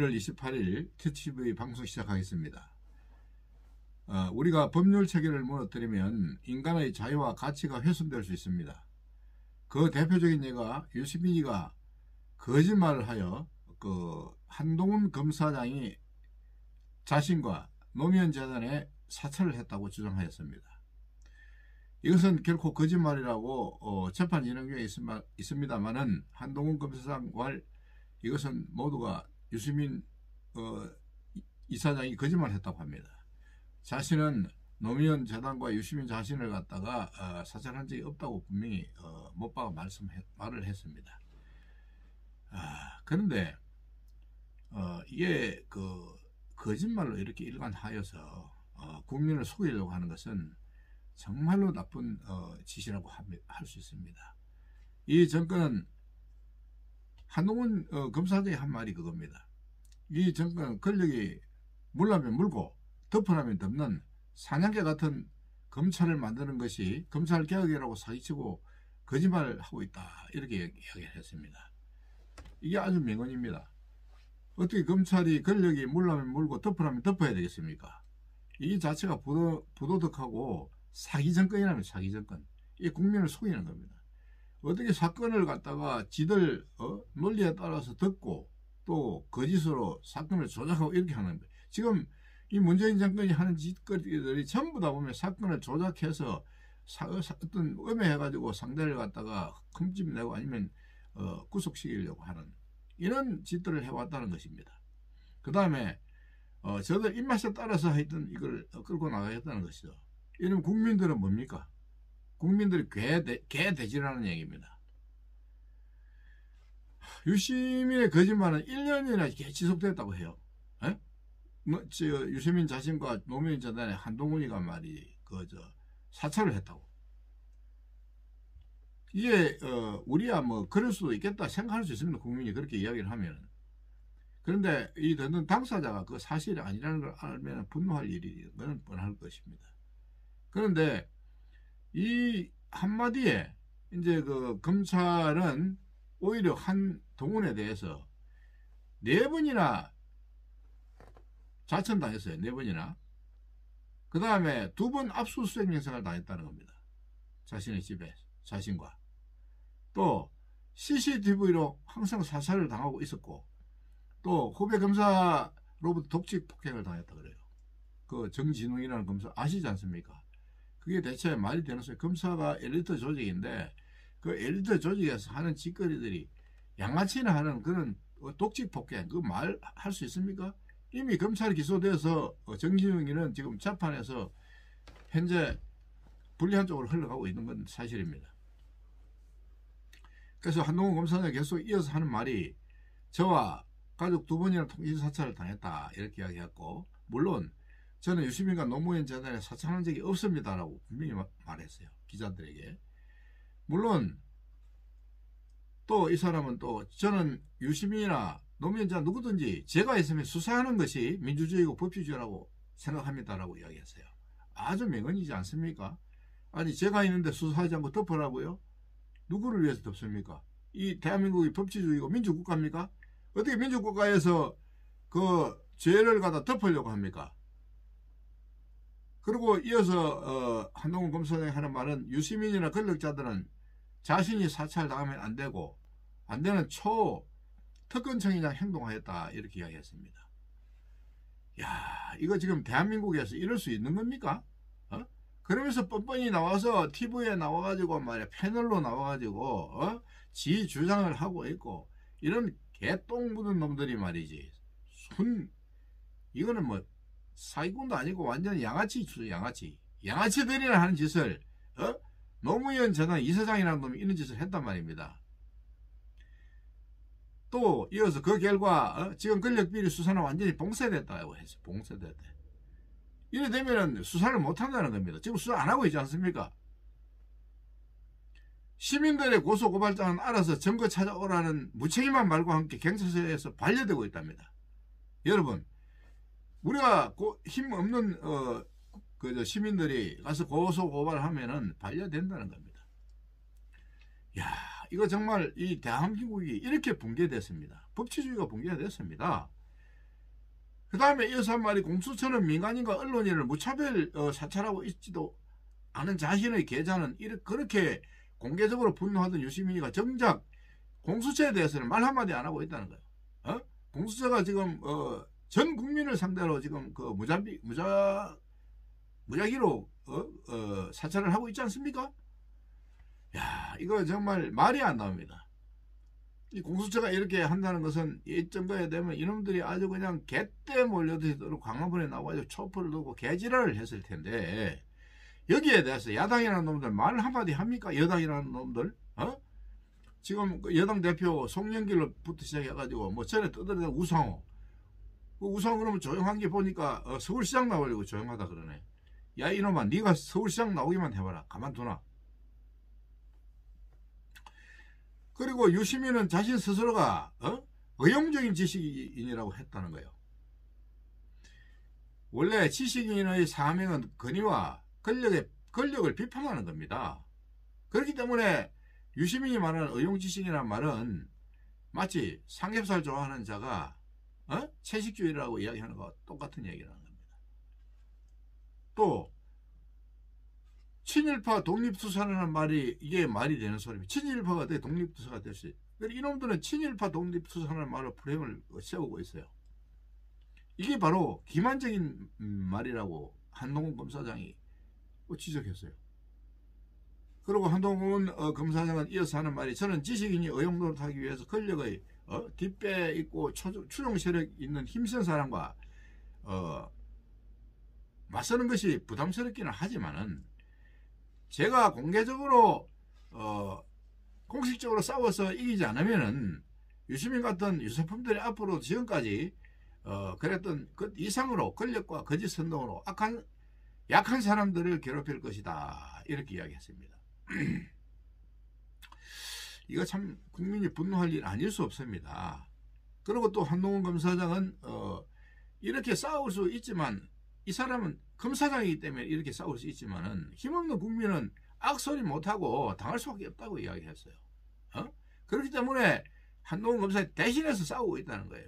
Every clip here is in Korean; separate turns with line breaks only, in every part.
1월 28일 TTV 방송 시작하겠습니다. 우리가 법률 체계를 무너뜨리면 인간의 자유와 가치가 훼손될 수 있습니다. 그 대표적인 예가 유시민이가 거짓말을 하여 한동훈 검사장이 자신과 노무현 재단에 사찰을 했다고 주장하였습니다. 이것은 결코 거짓말이라고 재판 진행 중에 있습니다만은 한동훈 검사장과 이것은 모두가 유시민 이사장이 거짓말했다고 합니다. 자신은 노무현 재단과 유시민 자신을 갖다가 사찰한 적이 없다고 분명히 못 박아 말을 했습니다. 그런데 이게 거짓말로 이렇게 일관하여서 국민을 속이려고 하는 것은 정말로 나쁜 짓이라고 할 수 있습니다. 이 정권은 한동훈 검사장이 한 말이 그겁니다. 이 정권은 권력이 물라면 물고 덮으라면 덮는 사냥개 같은 검찰을 만드는 것이 검찰개혁이라고 사기치고 거짓말을 하고 있다, 이렇게 이야기를 했습니다. 이게 아주 명언입니다. 어떻게 검찰이 권력이 물라면 물고 덮으라면 덮어야 되겠습니까? 이 자체가 부도덕하고 사기정권이라면 사기정권. 이 국민을 속이는 겁니다. 어떻게 사건을 갖다가 지들 논리에 따라서 듣고 또 거짓으로 사건을 조작하고 이렇게 하는 거예요. 지금 이 문재인 정권이 하는 짓거리들이 전부 다 보면 사건을 조작해서 어떤 음해해가지고 상대를 갖다가 흠집 내고 아니면 구속시키려고 하는 이런 짓들을 해왔다는 것입니다. 그 다음에 저들 입맛에 따라서 하여튼 이걸 끌고 나가겠다는 것이죠. 이러면 국민들은 뭡니까? 국민들이 개돼지라는 얘기입니다. 유시민의 거짓말은 1년이나 지속됐다고 해요. 유시민 자신과 노무현 재단의 한동훈이가 말이 사찰을 했다고. 이게 우리야 뭐 그럴 수도 있겠다 생각할 수 있습니다. 국민이 그렇게 이야기를 하면. 그런데 이 듣는 당사자가 그 사실이 아니라는 걸 알면 분노할 일이 그건 뻔할 것입니다. 그런데 이 한마디에 이제 검찰은 오히려 한동훈에 대해서 4번이나 자천당했어요. 4번이나. 그 다음에 2번 압수수색 영상을 당했다는 겁니다. 자신의 집에, 자신과. 또 CCTV로 항상 사찰을 당하고 있었고, 또 후배 검사로부터 독직 폭행을 당했다 그래요. 그 정진웅이라는 검사 아시지 않습니까? 그게 대체 말이 되는 소리. 검사가 엘리트 조직인데 그 엘리트 조직에서 하는 짓거리들이 양아치나 하는 그런 독직 폭행, 그 말 할 수 있습니까? 이미 검찰이 기소돼서 정진웅이는 지금 재판에서 현재 불리한 쪽으로 흘러가고 있는 건 사실입니다. 그래서 한동훈 검사장이 계속 이어서 하는 말이 저와 가족 2번이나 통신 사찰을 당했다, 이렇게 이야기했고, 물론 저는 유시민과 노무현 재단에 사찰한 적이 없습니다라고 분명히 말했어요. 기자들에게. 물론 또 이 사람은 또 저는 유시민이나 노무현 재단 누구든지 제가 있으면 수사하는 것이 민주주의고 법치주의라고 생각합니다라고 이야기했어요. 아주 명언이지 않습니까? 아니 제가 있는데 수사하지 않고 덮으라고요? 누구를 위해서 덮습니까? 이 대한민국이 법치주의고 민주국가입니까? 어떻게 민주국가에서 그 죄를 갖다 덮으려고 합니까? 그리고 이어서 한동훈 검사장이 하는 말은 유시민이나 권력자들은 자신이 사찰당하면 안 되고 안 되는 특권청이랑 행동하였다, 이렇게 이야기했습니다. 야, 이거 지금 대한민국에서 이럴 수 있는 겁니까? 그러면서 뻔뻔히 나와서 TV에 나와가지고 말이야, 패널로 나와가지고 지 주장을 하고 있고, 이런 개똥 묻은 놈들이 말이지. 이거는 뭐 사기꾼도 아니고 완전 양아치죠, 양아치. 양아치들이나 하는 짓을 노무현 재단 이사장이라는 놈이 이런 짓을 했단 말입니다. 또 이어서 그 결과 지금 권력비리 수사는 완전히 봉쇄됐다고 했어요. 봉쇄됐대. 이래 되면은 수사를 못한다는 겁니다. 지금 수사 안 하고 있지 않습니까? 시민들의 고소고발장은 알아서 증거 찾아오라는 무책임한 말과 함께 경찰서에서 반려되고 있답니다. 여러분, 우리가 힘없는 시민들이 가서 고소고발을 하면은 반려된다는 겁니다. 야, 이거 정말 이 대한민국이 이렇게 붕괴됐습니다. 법치주의가 붕괴됐습니다. 그 다음에 이어서 한 말이 공수처는 민간인과 언론인을 무차별 사찰하고 있지도 않은 자신의 계좌는 그렇게 공개적으로 분노하던 유시민이가 정작 공수처에 대해서는 말 한마디 안 하고 있다는 거예요. 공수처가 지금 전 국민을 상대로 지금 그 무작위로 사찰을 하고 있지 않습니까? 야, 이거 정말 말이 안 나옵니다. 이 공수처가 이렇게 한다는 것은 일정 거에 되면 이놈들이 아주 그냥 개떼 몰려들이 광화문에 나와서 촛불을 두고 개지랄을 했을 텐데, 여기에 대해서 야당이라는 놈들 말 한마디 합니까? 여당이라는 놈들 지금 여당 대표 송영길로부터 시작해가지고 뭐 전에 떠들던 우상호, 그 우상호 그러면 조용한 게 보니까 서울시장 나오려고 조용하다 그러네. 야 이놈아, 네가 서울시장 나오기만 해봐라. 가만두나. 그리고 유시민은 자신 스스로가 의용적인 지식인이라고 했다는 거예요. 원래 지식인의 사명은 권위와 권력을 비판하는 겁니다. 그렇기 때문에 유시민이 말하는 의용지식이라는 말은 마치 삼겹살 좋아하는 자가 채식주의라고 이야기하는 것과 똑같은 얘기라는 겁니다. 또 친일파 독립투사라는 말이 이게 말이 되는 소리입니다. 친일파가 돼 독립투사가 될 수 있어요. 이놈들은 친일파 독립투사라는 말로 프레임을 세우고 있어요. 이게 바로 기만적인 말이라고 한동훈 검사장이 지적했어요. 그리고 한동훈 검사장은 이어서 하는 말이, 저는 지식인이 의용 노릇하기 위해서 권력의 뒷배 있고 추종 세력 있는 힘센 사람과 맞서는 것이 부담스럽기는 하지만은 제가 공개적으로 공식적으로 싸워서 이기지 않으면은 유시민 같은 유사품들이 앞으로 지금까지 그랬던 그 이상으로 권력과 거짓 선동으로 약한 사람들을 괴롭힐 것이다, 이렇게 이야기했습니다. 이거 참 국민이 분노할 일 아닐 수 없습니다. 그리고 또 한동훈 검사장은 이렇게 싸울 수 있지만, 이 사람은 검사장이기 때문에 이렇게 싸울 수 있지만은 힘없는 국민은 악소리 못하고 당할 수밖에 없다고 이야기했어요. 그렇기 때문에 한동훈 검사 대신해서 싸우고 있다는 거예요.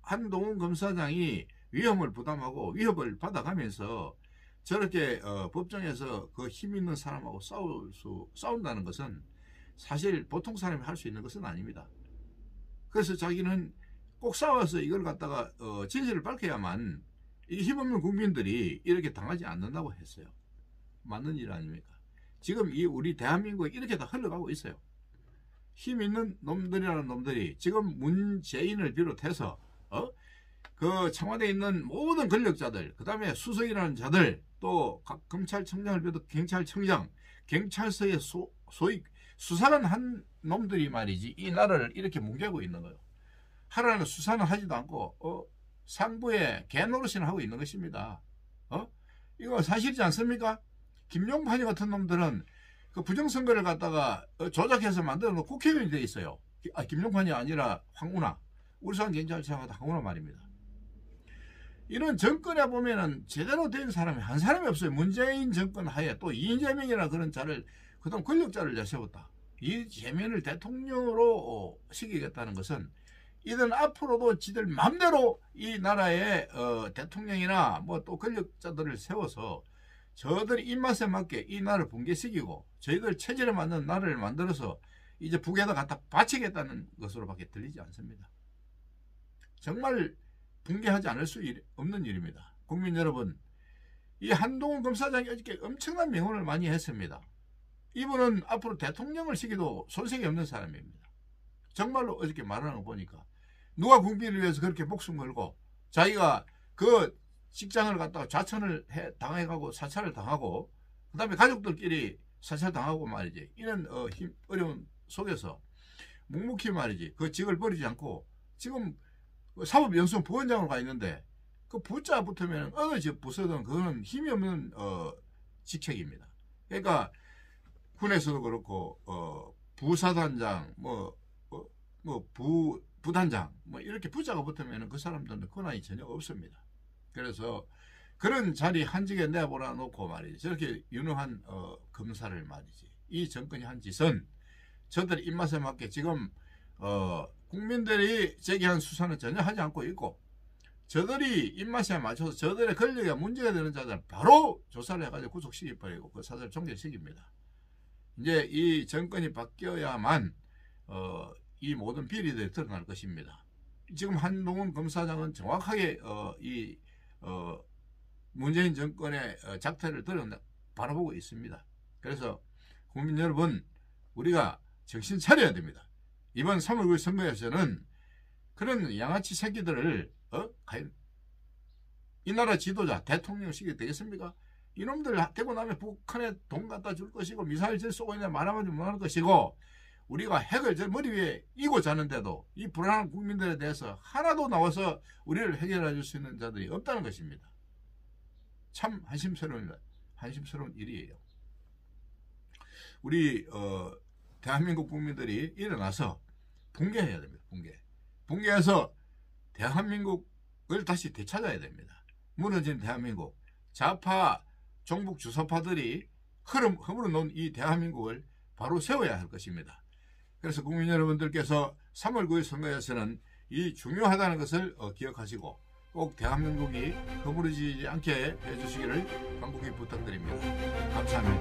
한동훈 검사장이 위험을 부담하고 위협을 받아가면서 저렇게 법정에서 그 힘 있는 사람하고 싸운다는 것은 사실 보통 사람이 할 수 있는 것은 아닙니다. 그래서 자기는 꼭 싸워서 이걸 갖다가 진실을 밝혀야만 이 힘없는 국민들이 이렇게 당하지 않는다고 했어요. 맞는 일 아닙니까? 지금 이 우리 대한민국이 이렇게 다 흘러가고 있어요. 힘 있는 놈들이라는 놈들이 지금 문재인을 비롯해서 그 청와대에 있는 모든 권력자들, 그 다음에 수석이라는 자들, 또 각 검찰청장을 비롯해 경찰청장, 경찰서의 소위 수사는 한 놈들이 말이지 이 나라를 이렇게 뭉개고 있는 거예요. 하라는 수사는 하지도 않고 상부에 개노릇이나 하고 있는 것입니다. 이거 사실이지 않습니까? 김용판이 같은 놈들은 그 부정선거를 갖다가 조작해서 만들어 놓은 국회의원이 돼 있어요. 김용판이 아니라 황운하, 울산경찰청장 황운하 말입니다. 이런 정권에 보면은 제대로 된 사람이 한 사람이 없어요. 문재인 정권 하에 또 이재명이나 그런 자를, 그다음 권력자를 내세웠다. 이재명을 대통령으로 시키겠다는 것은 이들은 앞으로도 지들 맘대로 이 나라의 대통령이나 뭐 또 권력자들을 세워서 저들 입맛에 맞게 이 나라를 붕괴시키고 저희들 체질에 맞는 나라를 만들어서 이제 북에다 갖다 바치겠다는 것으로밖에 들리지 않습니다. 정말 붕괴하지 않을 수 없는 일입니다. 국민 여러분, 이 한동훈 검사장이 어저께 엄청난 명언을 많이 했습니다. 이분은 앞으로 대통령을 시키도 손색이 없는 사람입니다. 정말로 어저께 말하는 거 보니까 누가 국민을 위해서 그렇게 목숨 걸고 자기가 그 직장을 갖다가 좌천을 당해가고 사찰을 당하고 그 다음에 가족들끼리 사찰당하고 말이지, 이런 어려운 속에서 묵묵히 말이지 그 직을 버리지 않고 지금 사법연수원 부원장으로 가 있는데 그 부자 붙으면 어느 부서든 그거는 힘이 없는 직책입니다. 그러니까 군에서도 그렇고 부사단장 부단장 이렇게 부자가 붙으면 그 사람들은 권한이 전혀 없습니다. 그래서 그런 자리 한직에 내버려 놓고 말이지 저렇게 유능한 검사를 말이지 이 정권이 한 짓은 저들 입맛에 맞게 지금 국민들이 제기한 수사는 전혀 하지 않고 있고 저들이 입맛에 맞춰서 저들의 권력에 문제가 되는 자들 바로 조사를 해가지고 구속시켜버리고 그 사설을 종결시킵니다. 이제 이 정권이 바뀌어야만 이 모든 비리들이 드러날 것입니다. 지금 한동훈 검사장은 정확하게 문재인 정권의 작태를 바라보고 있습니다. 그래서 국민 여러분, 우리가 정신 차려야 됩니다. 이번 3월 9일 선거에서는 그런 양아치 새끼들을 이 나라 지도자 대통령 시기 되겠습니까? 이놈들 되고 나면 북한에 돈 갖다 줄 것이고 미사일 질 쏘고 있냐 말하면 못하는 것이고, 우리가 핵을 저 머리 위에 이고 자는데도 이 불안한 국민들에 대해서 하나도 나와서 우리를 해결해 줄 수 있는 자들이 없다는 것입니다. 참 한심스러운 일이에요. 우리 대한민국 국민들이 일어나서 붕괴해야 됩니다. 붕괴해서 대한민국을 다시 되찾아야 됩니다. 무너진 대한민국, 좌파 종북 주사파들이 허물어 놓은 이 대한민국을 바로 세워야 할 것입니다. 그래서 국민 여러분들께서 3월 9일 선거에서는 이 중요하다는 것을 기억하시고 꼭 대한민국이 허물어지지 않게 해주시기를 간곡히 부탁드립니다. 감사합니다.